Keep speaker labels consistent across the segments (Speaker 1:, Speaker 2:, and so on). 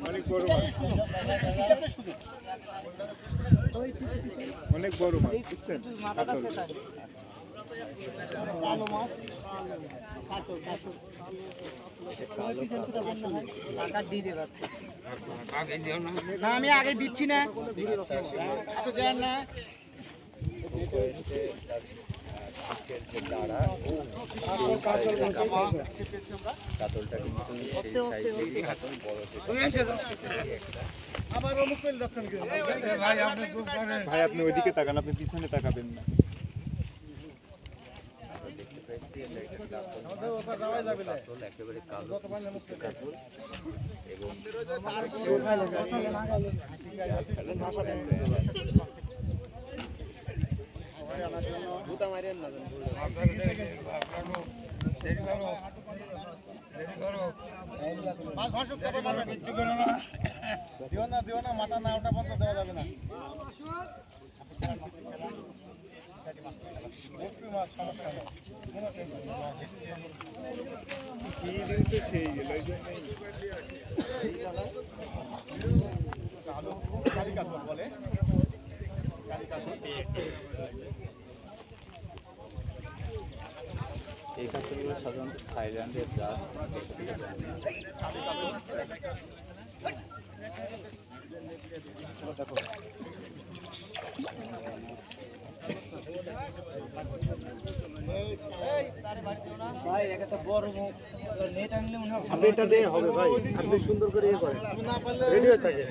Speaker 1: অনেক বড় মাছ, অনেক বড় মাছ বুঝছেন। কাতল
Speaker 2: কালো মাছ না, আমি আগে দিচ্ছি না।
Speaker 3: কাতলটা কিন্তু
Speaker 1: ভাই, আপনি ওইদিকে তাকান, আপনি পিছনে তাকাবেন না।
Speaker 3: একেবারে কালো কাতল এবং
Speaker 2: দিও না, মাথা না ওটা বন্ধ দেওয়া যাবে না। মাছ সমস্যা নেই, কোনো টেনশন নেই।
Speaker 1: কি দিয়েছে সেই
Speaker 2: কালিকাতল বলে,
Speaker 3: এই কাতলগুলো সাধারণত থাইল্যান্ডের জাত।
Speaker 2: আপনি এটা দিয়ে হবে ভাই, আপনি সুন্দর করে ইয়ে করেন, রেডি হয়ে থাকে।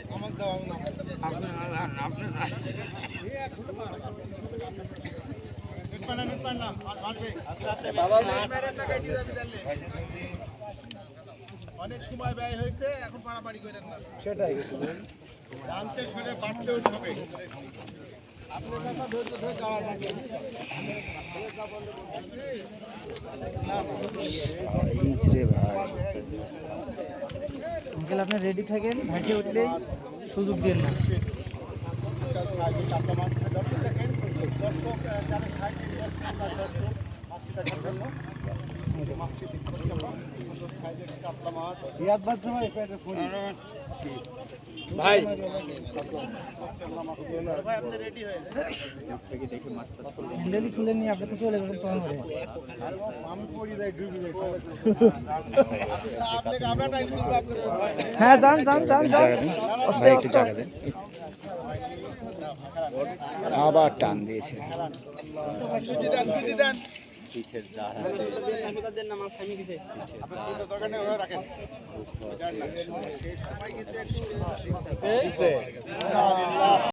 Speaker 4: অনেক সময় ব্যয় হয়েছে, এখন পাড়াপাড়ি করেন না।
Speaker 2: সেটাই
Speaker 4: জানতে শুনে বাড়তেও হবে। আপনার কথা ধৈর্য ধরে দাঁড়া থাকেন।
Speaker 2: আঙ্কেল আপনি রেডি থাকেন, ভাইকে উঠলেই সুযোগ দিন না। ভাই স্যান্ডেলি খুলে নিয়ে আপনি তো চলে গেলেন তোমার ঘরে। হ্যাঁ যান যান যান যান,
Speaker 5: আবার টান দিয়েছে।
Speaker 3: পিঠের জাহাজ
Speaker 4: এই